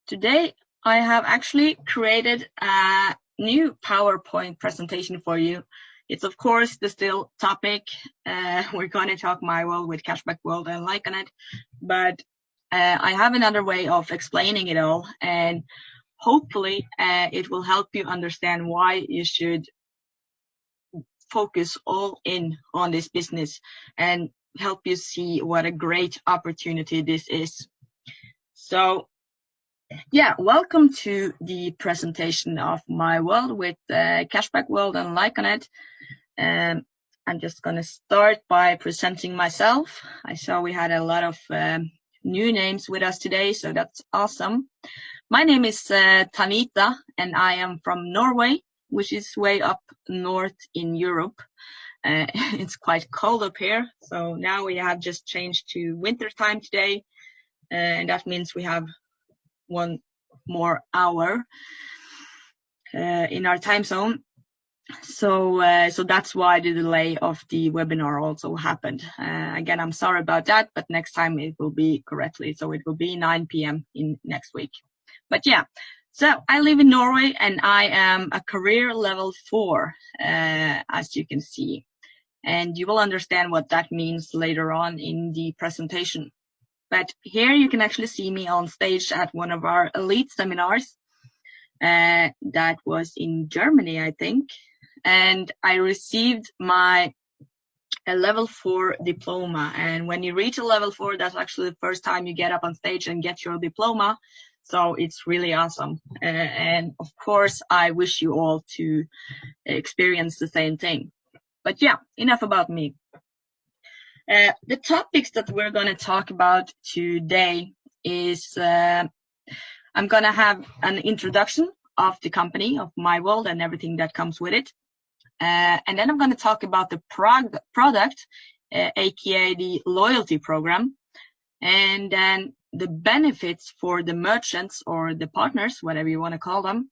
Today, I have actually created a new PowerPoint presentation for you. It's of course the still topic. We're going to talk MyWorld with Cashback World and Lyconet, but I have another way of explaining it all, and hopefully it will help you understand why you should focus all in on this business and help you see what a great opportunity this is. So yeah, welcome to the presentation of MyWorld with Cashback World and Lyconet. I'm just going to start by presenting myself. I saw we had a lot of new names with us today, so that's awesome. My name is Tanita, and I am from Norway, which is way up north in Europe. It's quite cold up here, so now we have just changed to winter time today, and that means we have one more hour in our time zone. So that's why the delay of the webinar also happened. Again, I'm sorry about that, but next time it will be correctly. So it will be 9 p.m. in next week. But yeah, so I live in Norway and I am a career level 4, as you can see. And you will understand what that means later on in the presentation. But here you can actually see me on stage at one of our elite seminars. That was in Germany, I think. And I received my level 4 diploma. And when you reach a level 4, that's actually the first time you get up on stage and get your diploma. So it's really awesome. And of course, I wish you all to experience the same thing. But yeah, enough about me. The topics that we're going to talk about today is I'm going to have an introduction of the company, of MyWorld, and everything that comes with it. And then I'm going to talk about the product, aka the loyalty program, and then the benefits for the merchants or the partners, whatever you want to call them.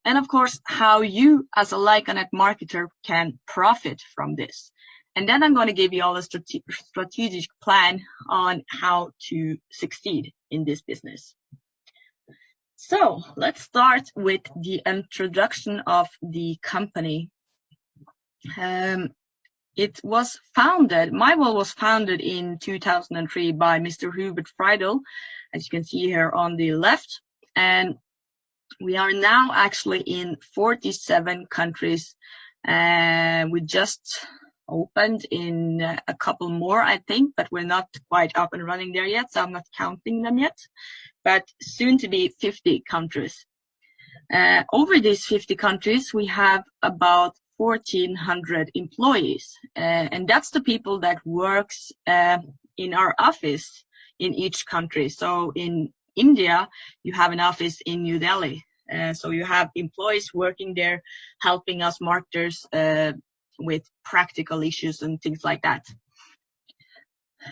And of course, how you as a Lyconet marketer can profit from this. And then I'm going to give you all a strategic plan on how to succeed in this business. So let's start with the introduction of the company. It was founded, MyWorld was founded in 2003 by Mr. Hubert Friedel, as you can see here on the left. And we are now actually in 47 countries. We just opened in a couple more, I think, but we're not quite up and running there yet, so I'm not counting them yet. But soon to be 50 countries. Over these 50 countries, we have about 1,400 employees, and that's the people that works in our office in each country. So in India, you have an office in New Delhi. So you have employees working there, helping us marketers with practical issues and things like that.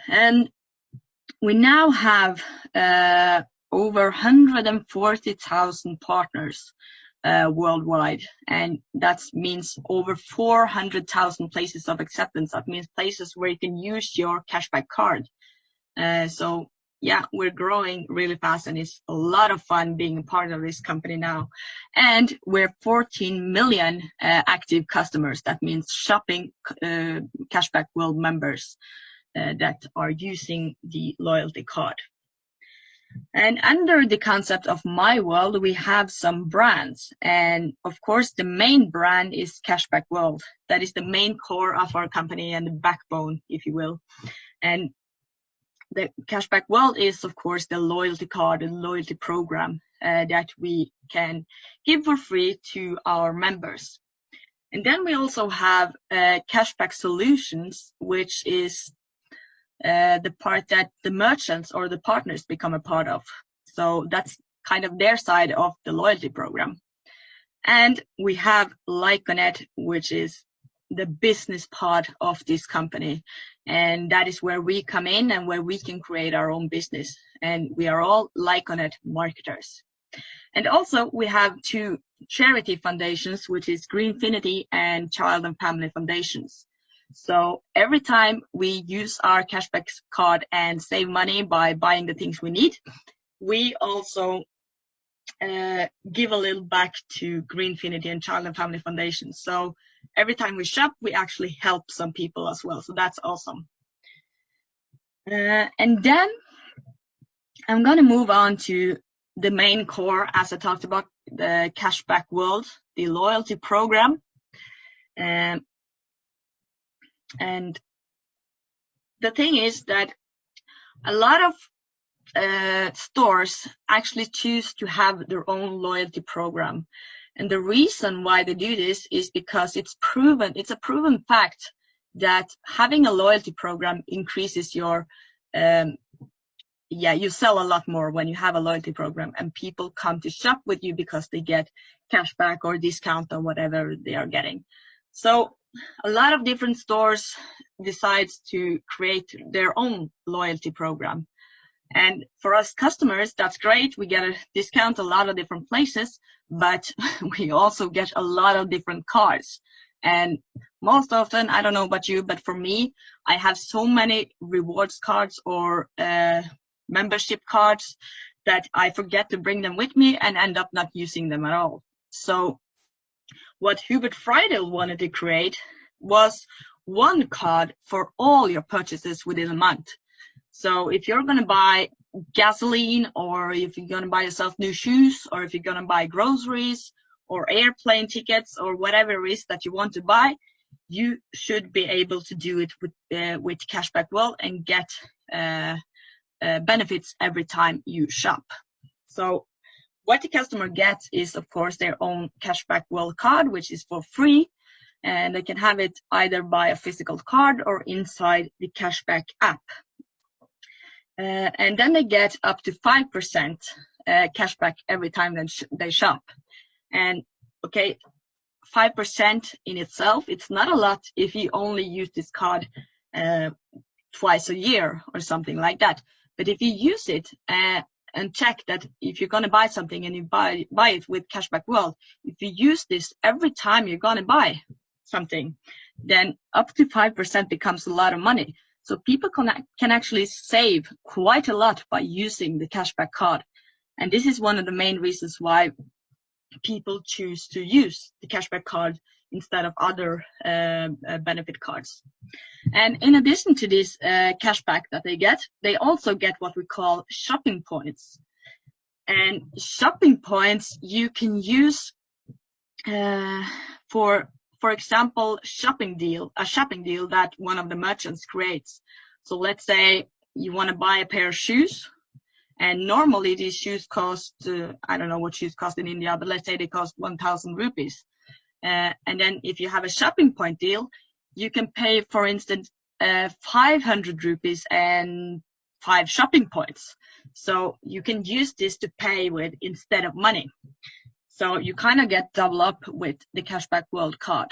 And we now have over 140,000 partners worldwide, and that means over 400,000 places of acceptance. That means places where you can use your cashback card. So yeah, we're growing really fast, and it's a lot of fun being a part of this company now. And we're 14 million active customers. That means shopping Cashback World members that are using the loyalty card. And under the concept of MyWorld, we have some brands. And of course, the main brand is Cashback World. That is the main core of our company and the backbone, if you will. And the Cashback World is, of course, the loyalty card and loyalty program that we can give for free to our members. And then we also have Cashback Solutions, which is the part that the merchants or the partners become a part of. So that's kind of their side of the loyalty program. And we have Lyconet, which is the business part of this company. And that is where we come in and where we can create our own business. And we are all Lyconet marketers. And also we have 2 charity foundations, which is Greenfinity and Child and Family Foundations. So every time we use our cashback card and save money by buying the things we need, we also give a little back to Greenfinity and Child and Family Foundation. So every time we shop, we actually help some people as well. So that's awesome. And then I'm going to move on to the main core, as I talked about, the Cashback World, the loyalty program. And the thing is that a lot of stores actually choose to have their own loyalty program. And the reason why they do this is because it's a proven fact that having a loyalty program increases your, you sell a lot more when you have a loyalty program, and people come to shop with you because they get cashback or discount or whatever they are getting. So a lot of different stores decides to create their own loyalty program. And for us customers, that's great. We get a discount a lot of different places, but we also get a lot of different cards. And most often, I don't know about you, but for me, I have so many rewards cards or membership cards that I forget to bring them with me and end up not using them at all. So what Hubert Friedel wanted to create was one card for all your purchases within a month. So if you're going to buy gasoline, or if you're going to buy yourself new shoes, or if you're going to buy groceries or airplane tickets or whatever it is that you want to buy, you should be able to do it with Cashback World and get benefits every time you shop. So what the customer gets is, of course, their own Cashback World card, which is for free. And they can have it either by a physical card or inside the Cashback app. And then they get up to 5% cashback every time they shop. And okay, 5% in itself, it's not a lot if you only use this card twice a year or something like that. But if you use it and check that if you're going to buy something and you buy it with Cashback World, if you use this every time you're going to buy something, then up to 5% becomes a lot of money. So people can actually save quite a lot by using the cashback card. And this is one of the main reasons why people choose to use the cashback card instead of other benefit cards. And in addition to this cashback that they also get what we call shopping points. And shopping points you can use for example, a shopping deal that one of the merchants creates. So let's say you want to buy a pair of shoes, and normally these shoes cost, I don't know what shoes cost in India, but let's say they cost 1,000 rupees. And then if you have a shopping point deal, you can pay, for instance, 500 rupees and 5 shopping points. So you can use this to pay with instead of money. So you kind of get double up with the Cashback World card.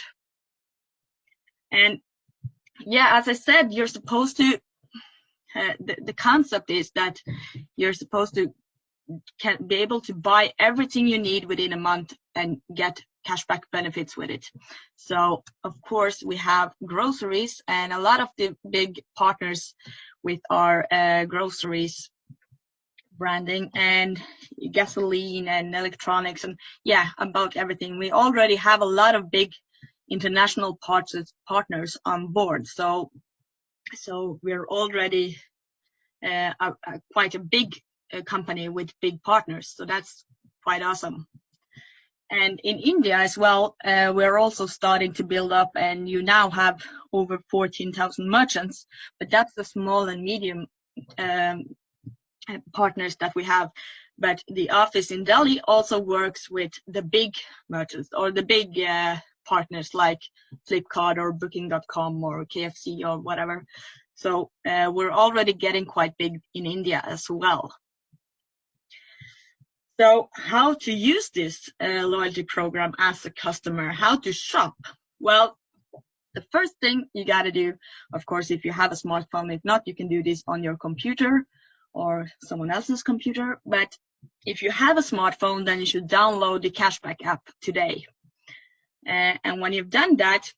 And yeah, as I said, you're supposed to, the concept is that you're supposed to be able to buy everything you need within a month and get cashback benefits with it. So of course we have groceries, and a lot of the big partners with our groceries branding and gasoline and electronics and about everything. We already have a lot of big international partners on board. So we're already quite a big company with big partners. So that's quite awesome. And in India as well, we're also starting to build up, and you now have over 14,000 merchants, but that's the small and medium partners that we have. But the office in Delhi also works with the big merchants or the big partners like Flipkart or Booking.com or KFC or whatever. So we're already getting quite big in India as well. So how to use this loyalty program as a customer, how to shop? Well, the first thing you got to do, of course, if you have a smartphone, if not, you can do this on your computer or someone else's computer. But if you have a smartphone, then you should download the Cashback app today. And when you've done that,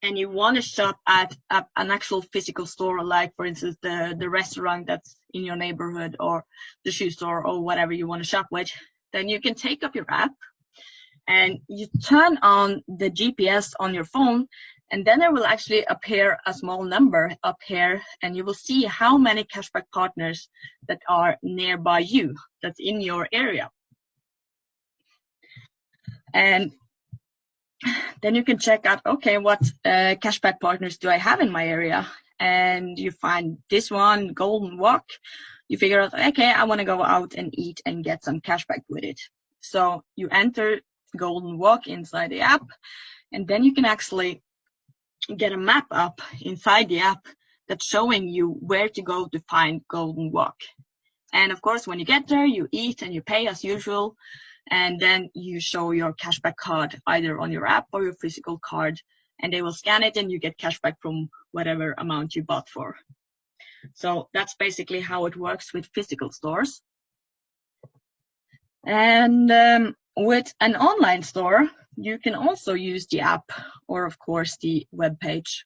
and you want to shop at an actual physical store, like for instance the restaurant that's in your neighborhood or the shoe store or whatever you want to shop with, then you can take up your app and you turn on the GPS on your phone, and then there will actually appear a small number up here, and you will see how many cashback partners that are nearby you, that's in your area. And then you can check out, okay, what cashback partners do I have in my area? And you find this one, Golden Walk. You figure out, okay, I want to go out and eat and get some cashback with it. So you enter Golden Walk inside the app, and then you can actually get a map up inside the app that's showing you where to go to find Golden Walk. And of course, when you get there, you eat and you pay as usual, and then you show your cashback card either on your app or your physical card, and they will scan it and you get cashback from whatever amount you bought for. So that's basically how it works with physical stores. And with an online store, you can also use the app or, of course, the web page.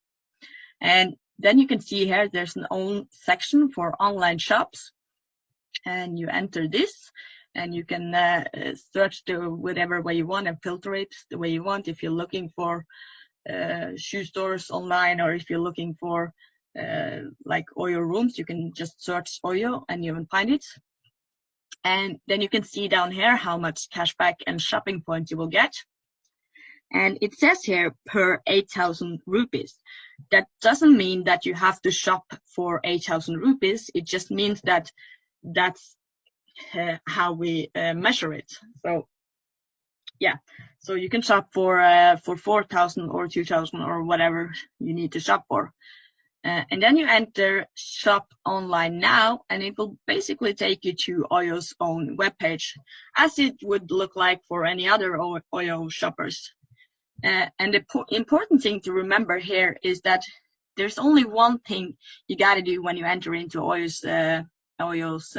And then you can see here there's an own section for online shops. And you enter this, and you can search the whatever way you want and filter it the way you want. If you're looking for shoe stores online, or if you're looking for like Oyo rooms, you can just search Oyo and you will find it. And then you can see down here how much cashback and shopping points you will get. And it says here per 8,000 rupees. That doesn't mean that you have to shop for 8,000 rupees. It just means that that's how we measure it. So yeah, so you can shop for 4,000 or 2,000 or whatever you need to shop for. And then you enter shop online now, and it will basically take you to Oyo's own webpage, as it would look like for any other Oyo shoppers. And the important thing to remember here is that there's only one thing you got to do when you enter into Oyo's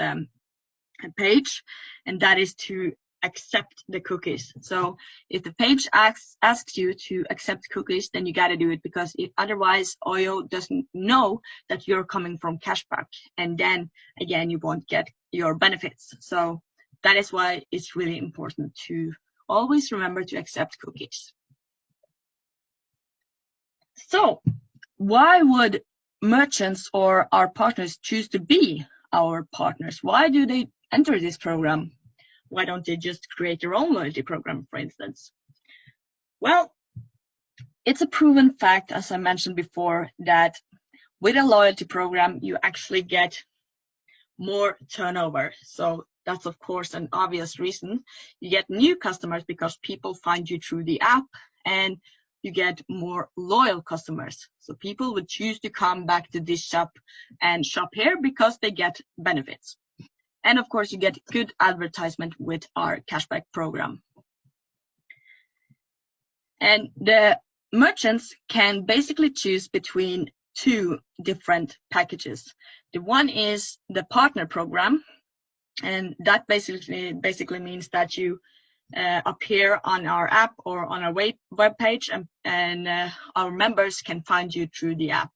page, and that is to accept the cookies. So if the page asks you to accept cookies, then you got to do it, because otherwise Oyo doesn't know that you're coming from cashback, and then again you won't get your benefits. So that is why it's really important to always remember to accept cookies. So why would merchants or our partners choose to be our partners? Why do they enter this program? Why don't they just create their own loyalty program, for instance? Well, it's a proven fact, as I mentioned before, that with a loyalty program, you actually get more turnover. So that's, of course, an obvious reason. You get new customers because people find you through the app, and you get more loyal customers. So people would choose to come back to this shop and shop here because they get benefits. And of course, you get good advertisement with our cashback program. And the merchants can basically choose between two different packages. The one is the partner program, and that basically means that you appear on our app or on our web page, and our members can find you through the app.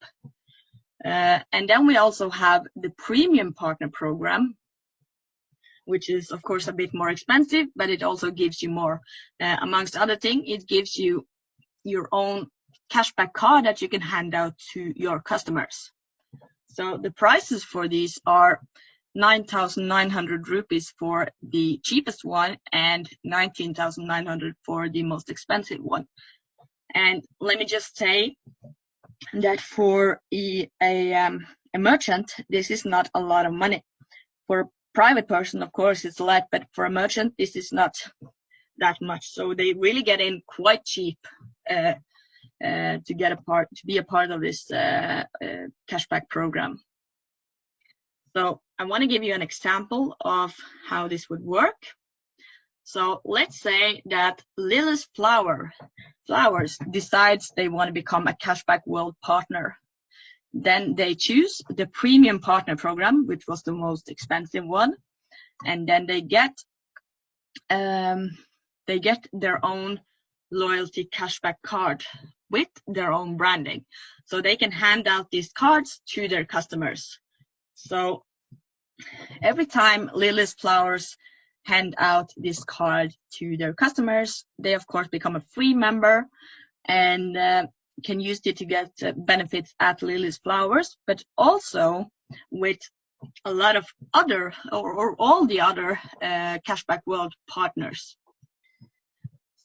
And then we also have the premium partner program, which is of course a bit more expensive, but it also gives you more. Amongst other things, it gives you your own cashback card that you can hand out to your customers. So the prices for these are 9,900 rupees for the cheapest one and 19,900 for the most expensive one. And let me just say that for a merchant, this is not a lot of money. For a private person, of course, it's a lot, but for a merchant, this is not that much. So they really get in quite cheap to be a part of this cashback program. So I want to give you an example of how this would work. So let's say that Lily's Flowers decides they want to become a Cashback World partner. Then they choose the premium partner program, which was the most expensive one, and then they get their own loyalty cashback card with their own branding, so they can hand out these cards to their customers. So every time Lily's Flowers hand out this card to their customers. They of course become a free member and can use it to get benefits at Lily's Flowers, but also with a lot of other or all the other Cashback World partners.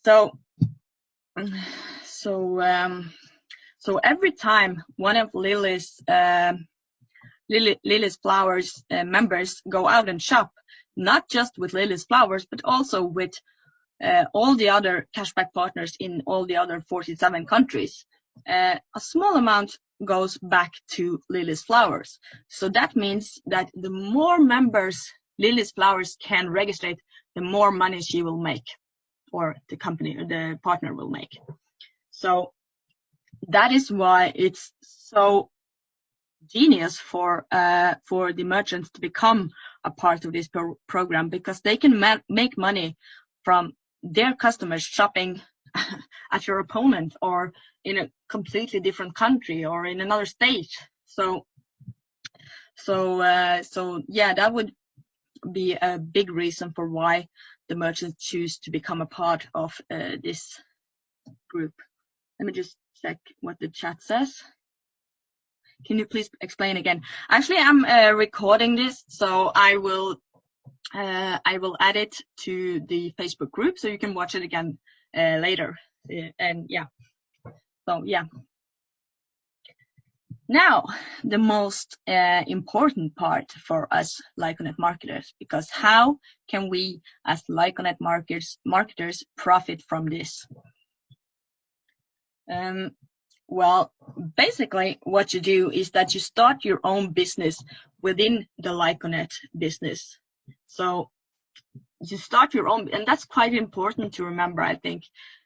So every time one of Lily's Flowers members go out and shop, not just with Lily's Flowers, but also with all the other cashback partners in all the other 47 countries, a small amount goes back to Lily's Flowers. So that means that the more members Lily's Flowers can register, the more money she will make, or the company or the partner will make. So that is why it's so genius for the merchants to become a part of this program, because they can make money from their customers shopping at your opponent or in a completely different country or in another state. So yeah, that would be a big reason for why the merchants choose to become a part of this group. Let me just check what the chat says. Can you please explain again? Actually, I'm recording this, so I will add it to the Facebook group so you can watch it again later. And yeah, so yeah. Now, the most important part for us Lyconet marketers, because how can we as Lyconet marketers profit from this? Well, basically what you do is that you start your own business within the Lyconet business. So you start your own, and that's quite important to remember, I think,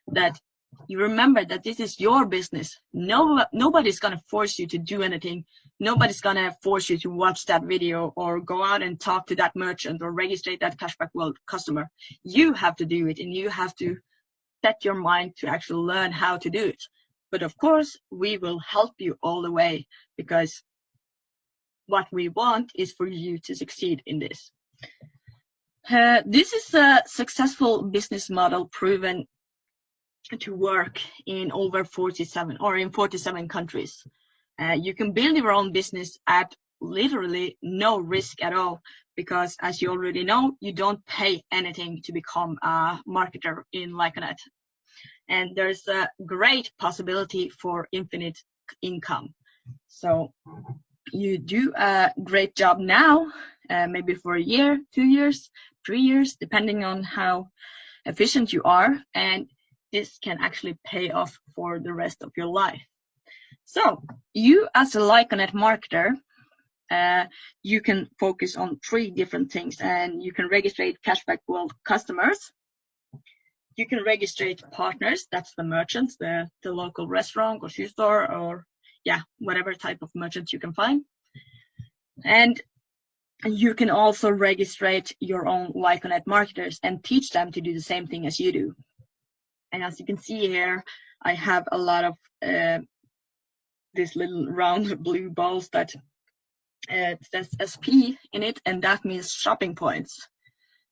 that you remember that this is your business. Nobody's going to force you to do anything. Nobody's going to force you to watch that video or go out and talk to that merchant or register that Cashback World customer. You have to do it, and you have to set your mind to actually learn how to do it. But of course, we will help you all the way, because what we want is for you to succeed in this. This is a successful business model proven to work in over 47 countries. You can build your own business at literally no risk at all, because as you already know, you don't pay anything to become a marketer in Lyconet. And there's a great possibility for infinite income. So you do a great job now, maybe for a year, 2 years, 3 years, depending on how efficient you are. And this can actually pay off for the rest of your life. So you as a Lyconet marketer, you can focus on 3 different things, and you can register Cashback World customers. You can register partners, that's the merchants, the local restaurant or shoe store, or yeah, whatever type of merchant you can find. And you can also register your own Lyconet marketers and teach them to do the same thing as you do. And as you can see here, I have a lot of these little round blue balls that says SP in it, and that means shopping points.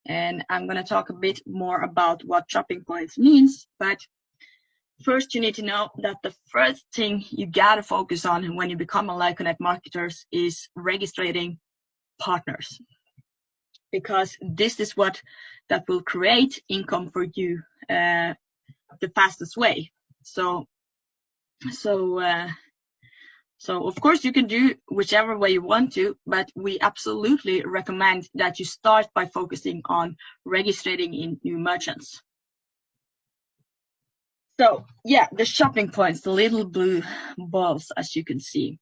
And I'm going to talk a bit more about what shopping points means. But first, you need to know that the first thing you got to focus on when you become a Lyconet marketer is registering partners, because this is what that will create income for you the fastest way. So of course you can do whichever way you want to, but we absolutely recommend that you start by focusing on registering in new merchants. So yeah, the shopping points, the little blue balls, as you can see.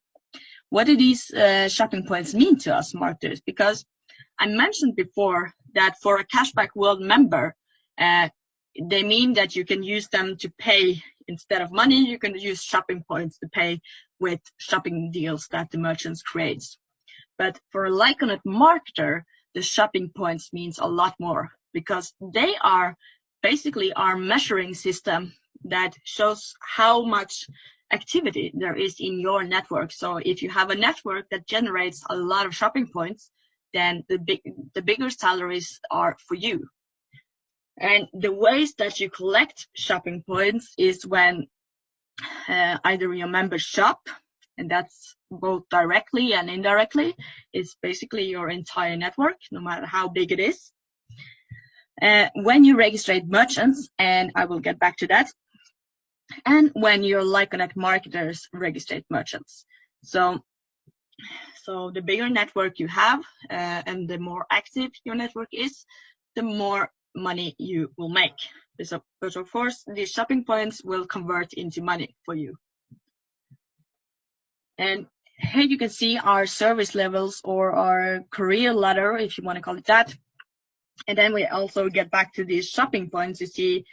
What do these shopping points mean to us marketers? Because I mentioned before that for a Cashback World member, they mean that you can use them to pay instead of money. You can use shopping points to pay with shopping deals that the merchants creates. But for a Lyconet marketer, the shopping points means a lot more, because they are basically our measuring system that shows how much activity there is in your network. So if you have a network that generates a lot of shopping points, then the bigger salaries are for you. And the ways that you collect shopping points is when either your members shop, and that's both directly and indirectly. It's basically your entire network, no matter how big it is. When you register merchants, and I will get back to that, and when your Lyconet marketers register merchants. So the bigger network you have, and the more active your network is, the more money you will make. But of course, these shopping points will convert into money for you. And here you can see our service levels, or our career ladder, if you want to call it that. And then we also get back to these shopping points. You see,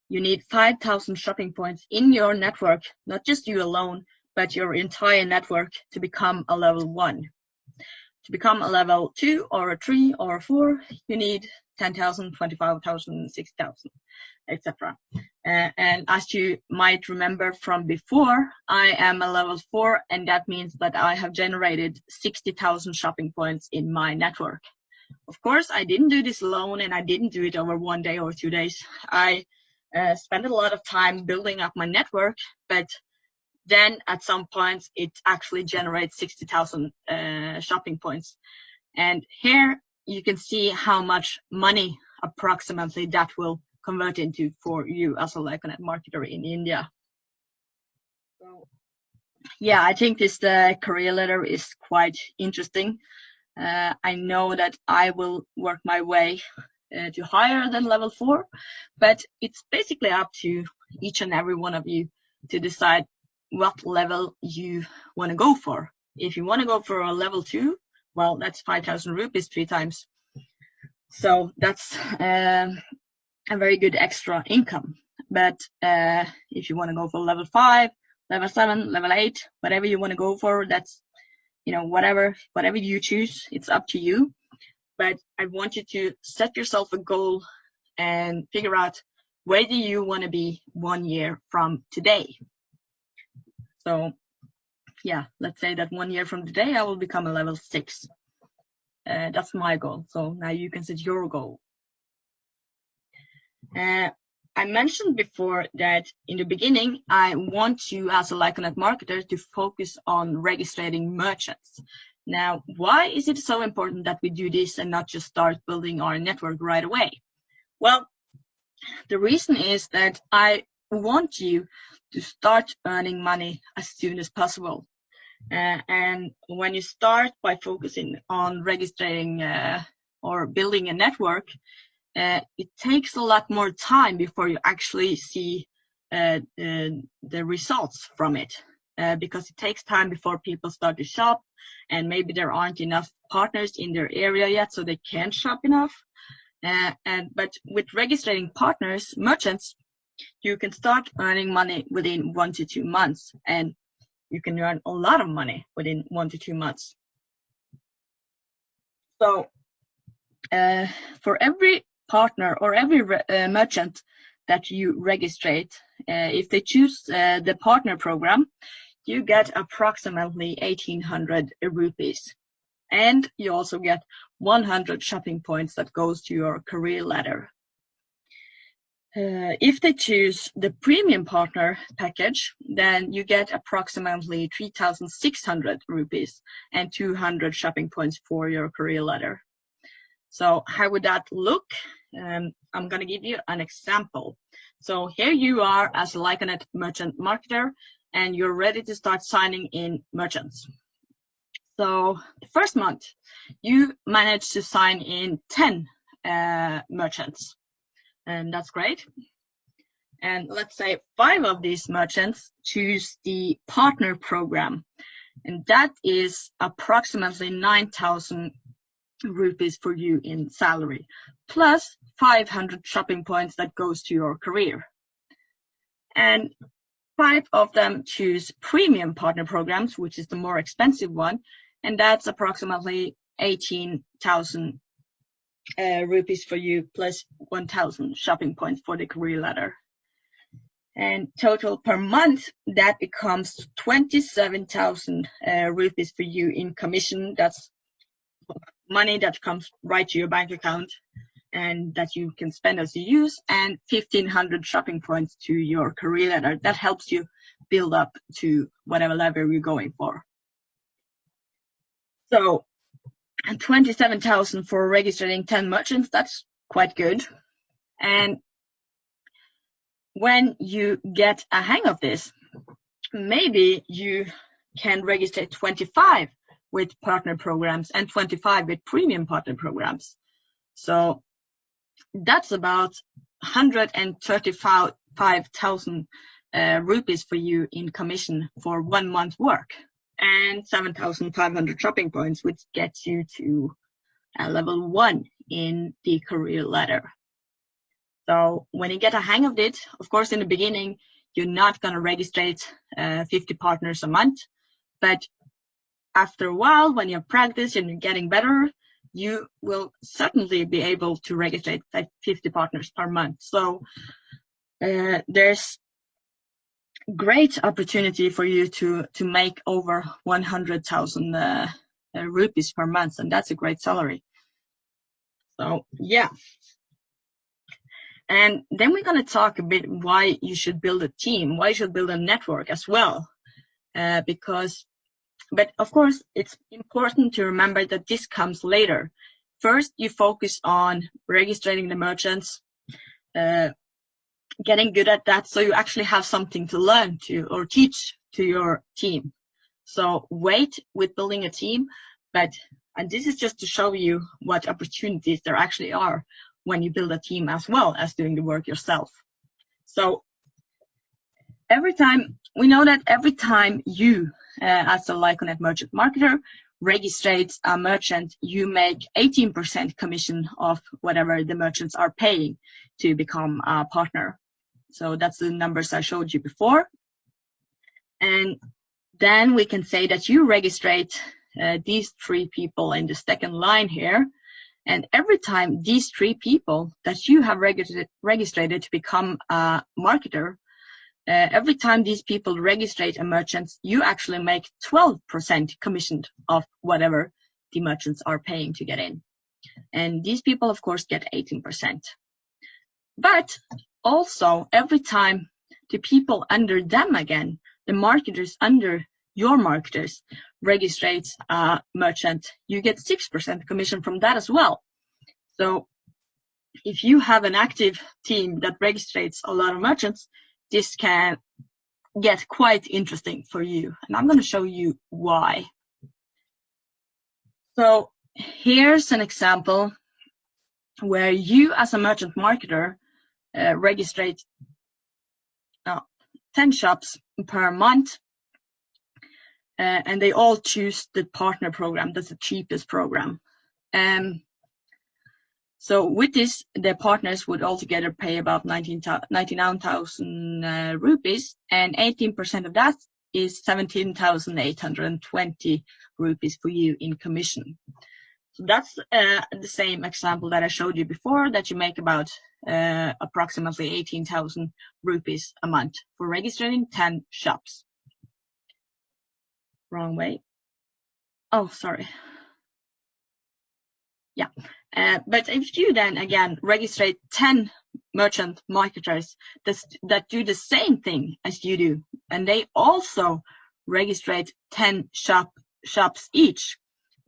you need 5,000 shopping points in your network, not just you alone, but your entire network, to become a level 1. To become a level 2 or a 3 or a 4, you need 10,000, 25,000, 60,000, etc. And as you might remember from before, I am a level 4, and that means that I have generated 60,000 shopping points in my network. Of course, I didn't do this alone, and I didn't do it over 1 day or 2 days. I spent a lot of time building up my network, but then at some points it actually generates 60,000 shopping points. And here you can see how much money approximately that will convert into for you as a Lyconet marketer in India. So yeah, I think this career ladder is quite interesting. I know that I will work my way to higher than level 4, but it's basically up to each and every one of you to decide what level you want to go for. If you want to go for a level 2, well, that's 5,000 rupees 3 times. So that's a very good extra income. But if you want to go for level 5, level 7, level 8, whatever you want to go for, that's, whatever you choose, it's up to you. But I want you to set yourself a goal and figure out where do you want to be 1 year from today. So yeah, let's say that 1 year from today, I will become a level 6. That's my goal. So now you can set your goal. I mentioned before that in the beginning, I want you as a Lyconet marketer to focus on registering merchants. Now, why is it so important that we do this and not just start building our network right away? Well, the reason is that I want you to start earning money as soon as possible. And when you start by focusing on registering or building a network, it takes a lot more time before you actually see the results from it, because it takes time before people start to shop, and maybe there aren't enough partners in their area yet, so they can't shop enough. But with registering partners, merchants, you can start earning money within 1 to 2 months, and you can earn a lot of money within 1 to 2 months. So for every partner or every merchant that you register, if they choose the partner program, you get approximately 1,800 rupees. And you also get 100 shopping points that goes to your career ladder. If they choose the premium partner package, then you get approximately 3,600 rupees and 200 shopping points for your career ladder. So how would that look? I'm going to give you an example. So here you are as a Lyconet merchant marketer, and you're ready to start signing in merchants. So the first month, you managed to sign in 10 merchants, and that's great. And let's say 5 of these merchants choose the partner program, and that is approximately 9,000 rupees for you in salary, plus 500 shopping points that goes to your career. And 5 of them choose premium partner programs, which is the more expensive one, and that's approximately 18,000 rupees for you, plus 1,000 shopping points for the career ladder. And total per month, that becomes 27,000 rupees for you in commission. That's money that comes right to your bank account. and that you can spend as you use, and 1,500 shopping points to your career ladder. That helps you build up to whatever level you're going for. So, and 27,000 for registering 10 merchants, that's quite good. And when you get a hang of this, maybe you can register 25 with partner programs and 25 with premium partner programs. So that's about 135,000 rupees for you in commission for 1 month work, and 7,500 shopping points, which gets you to level 1 in the career ladder. So when you get a hang of it, of course, in the beginning, you're not going to register 50 partners a month, but after a while, when you practice and you're getting better, you will certainly be able to register 50 partners per month. So there's great opportunity for you to make over 100,000 rupees per month, and that's a great salary. So yeah. And then we're going to talk a bit why you should build a team, why you should build a network as well. But of course, it's important to remember that this comes later. First, you focus on registering the merchants, getting good at that, so you actually have something to learn to or teach to your team. So wait with building a team, and this is just to show you what opportunities there actually are when you build a team as well as doing the work yourself. So we know that every time you, as a Lyconet merchant marketer, registrates a merchant, you make 18% commission of whatever the merchants are paying to become a partner. So that's the numbers I showed you before. And then we can say that you registrate these 3 people in the second line here. And every time these 3 people that you have registered to become a marketer, every time these people register a merchant, you actually make 12% commission of whatever the merchants are paying to get in. And these people, of course, get 18%. But also, every time the people under them again, the marketers under your marketers, registrates a merchant, you get 6% commission from that as well. So if you have an active team that registrates a lot of merchants, this can get quite interesting for you. And I'm going to show you why. So here's an example where you as a merchant marketer registrate 10 shops per month. And they all choose the partner program. That's the cheapest program. So with this, the partners would altogether pay about 99,000 rupees, and 18% of that is 17,820 rupees for you in commission. So that's the same example that I showed you before, that you make about approximately 18,000 rupees a month for registering 10 shops. Wrong way. Oh, sorry. Yeah. But if you then again register 10 merchant marketers that do the same thing as you do, and they also register 10 shops each,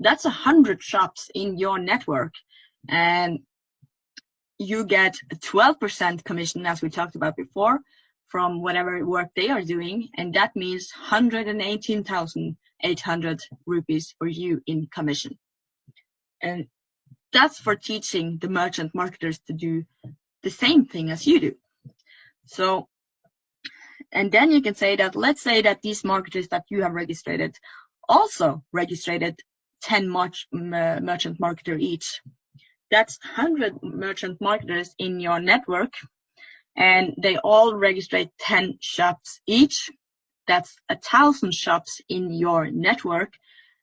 that's 100 shops in your network, and you get 12% commission, as we talked about before, from whatever work they are doing, and that means 118,800 rupees for you in commission. And that's for teaching the merchant marketers to do the same thing as you do. So, and then you can say that, let's say that these marketers that you have registered also registered 10 merchant marketer each. That's 100 merchant marketers in your network, and they all register 10 shops each. That's 1,000 shops in your network,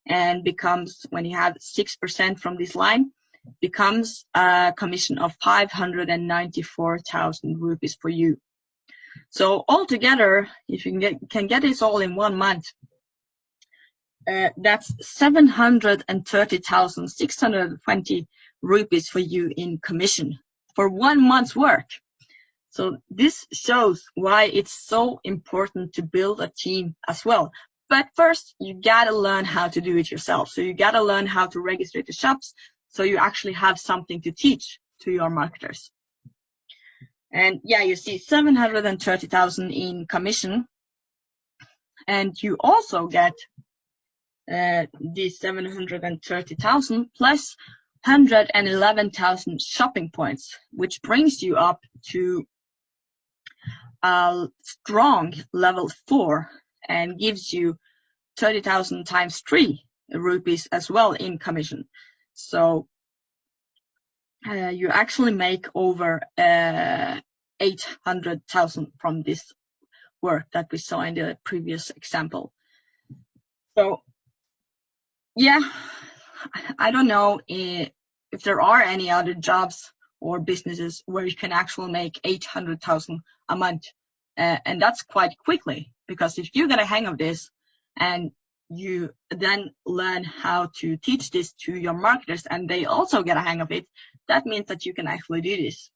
and becomes, when you have 6% from this line, becomes a commission of 594,000 rupees for you. So altogether, if you can get this all in 1 month, that's 730,620 rupees for you in commission for 1 month's work. So this shows why it's so important to build a team as well. But first, you gotta learn how to do it yourself. So you gotta learn how to register the shops, so you actually have something to teach to your marketers. And yeah, you see 730,000 in commission, and you also get these 730,000 plus 111,000 shopping points, which brings you up to a strong level 4 and gives you 30,000 times 3 rupees as well in commission. So you actually make over 800,000 from this work that we saw in the previous example. So yeah, I don't know if there are any other jobs or businesses where you can actually make 800,000 a month, and that's quite quickly, because if you get a hang of this and you then learn how to teach this to your marketers and they also get a hang of it, that means that you can actually do this.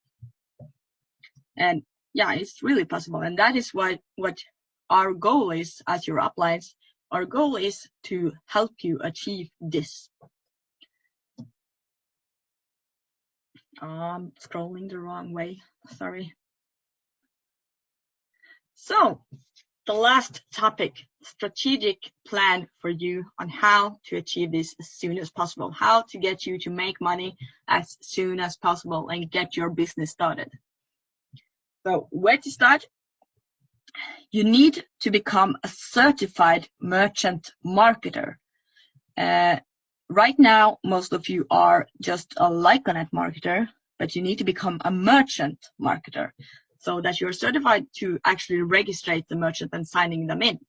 And yeah, it's really possible, and that is what our goal is as your uplines. Our goal is to help you achieve this. I'm scrolling the wrong way, sorry. So the last topic, strategic plan for you on how to achieve this as soon as possible, how to get you to make money as soon as possible and get your business started. So where to start? You need to become a certified merchant marketer. Right now, most of you are just a Lyconet marketer, but you need to become a merchant marketer so that you're certified to actually register the merchant and signing them in.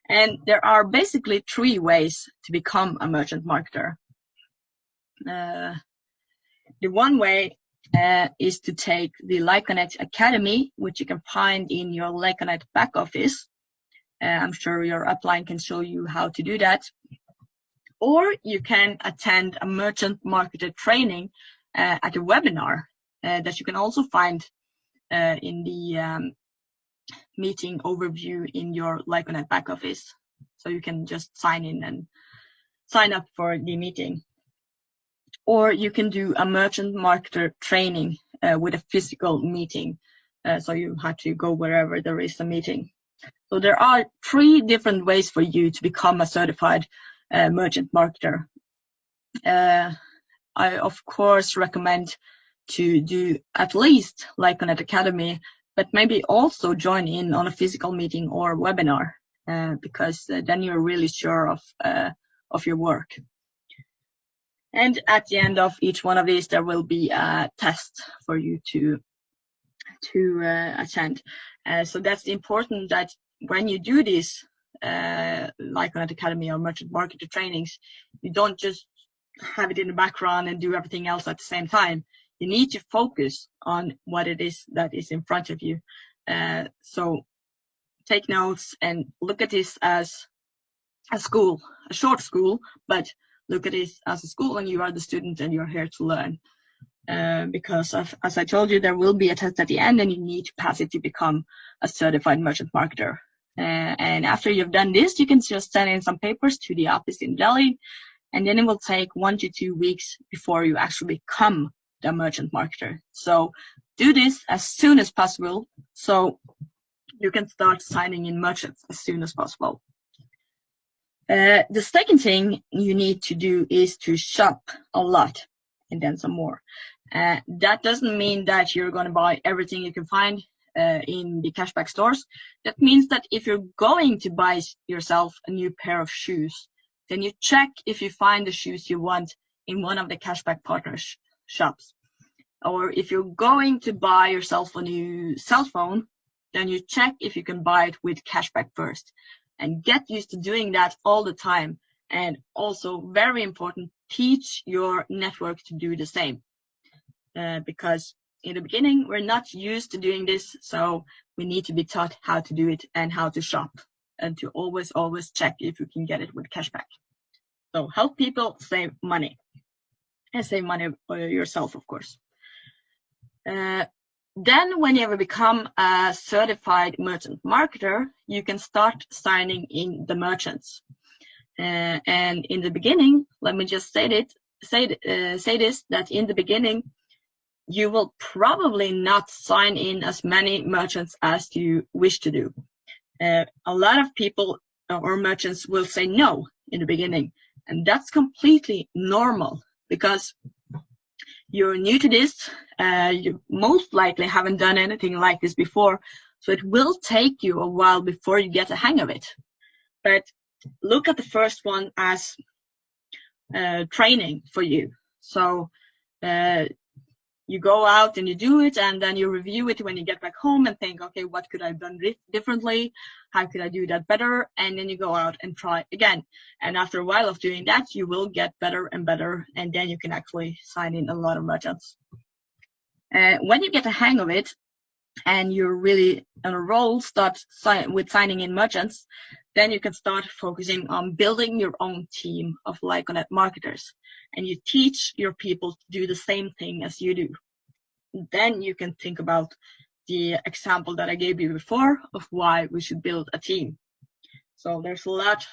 And there are basically 3 ways to become a merchant marketer. The one way is to take the Lyconet Academy, which you can find in your Lyconet back office. I'm sure your upline can show you how to do that. Or you can attend a merchant marketer training at a webinar that you can also find in the meeting overview in your Lyconet back office. So you can just sign in and sign up for the meeting. Or you can do a merchant marketer training with a physical meeting. So you have to go wherever there is a meeting. So there are 3 different ways for you to become a certified merchant marketer. I of course recommend to do at least Lyconet Academy, but maybe also join in on a physical meeting or webinar, because then you're really sure of your work. And at the end of each one of these, there will be a test for you to attend. So that's important, that when you do this Lyconet Academy or merchant marketer trainings, you don't just have it in the background and do everything else at the same time. You need to focus on what it is that is in front of you. So take notes and look at this as a school, a short school, but look at this as a school, and you are the student and you're here to learn. Because as I told you, there will be a test at the end and you need to pass it to become a certified merchant marketer. And after you've done this, you can just send in some papers to the office in Delhi, and then it will take 1 to 2 weeks before you actually become the merchant marketer. So do this as soon as possible so you can start signing in merchants as soon as possible. The second thing you need to do is to shop a lot and then some more. That doesn't mean that you're going to buy everything you can find in the cashback stores. That means that if you're going to buy yourself a new pair of shoes, then you check if you find the shoes you want in one of the cashback partner shops. Or if you're going to buy yourself a new cell phone, then you check if you can buy it with cashback first. And get used to doing that all the time. And also, very important, teach your network to do the same. Because in the beginning, we're not used to doing this, so we need to be taught how to do it and how to shop, and to always check if you can get it with cashback. So help people save money. and save money yourself, of course. Then when you ever become a certified merchant marketer, you can start signing in the merchants. And in the beginning, let me just say this, that in the beginning, you will probably not sign in as many merchants as you wish to do. A lot of people or merchants will say no in the beginning, and that's completely normal because you're new to this. You most likely haven't done anything like this before, so it will take you a while before you get a hang of it. But look at the first one as training for you. So you go out and you do it, and then you review it when you get back home and think, okay, what could I have done differently? How could I do that better? And then you go out and try again. And after a while of doing that, you will get better and better, and then you can actually sign in a lot of merchants. When you get a hang of it and you're really on a roll, start with signing in merchants, then you can start focusing on building your own team of Lyconet marketers. And you teach your people to do the same thing as you do. Then you can think about the example that I gave you before of why we should build a team. So there's a lot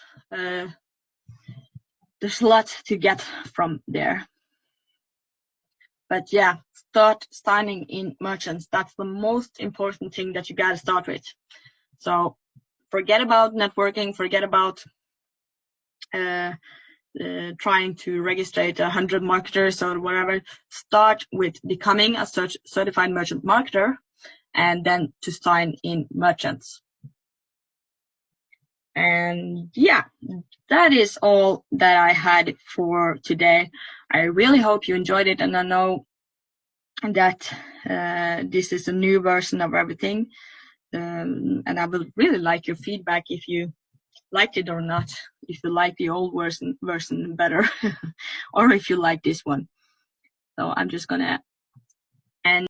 to get from there. But yeah, start signing in merchants. That's the most important thing that you got to start with. So forget about networking, forget about trying to register 100 marketers or whatever. Start with becoming a certified merchant marketer, and then to sign in merchants. And yeah, that is all that I had for today. I really hope you enjoyed it, and I know that this is a new version of everything, and I would really like your feedback if you liked it or not, if you like the old version better or if you like this one. So I'm just gonna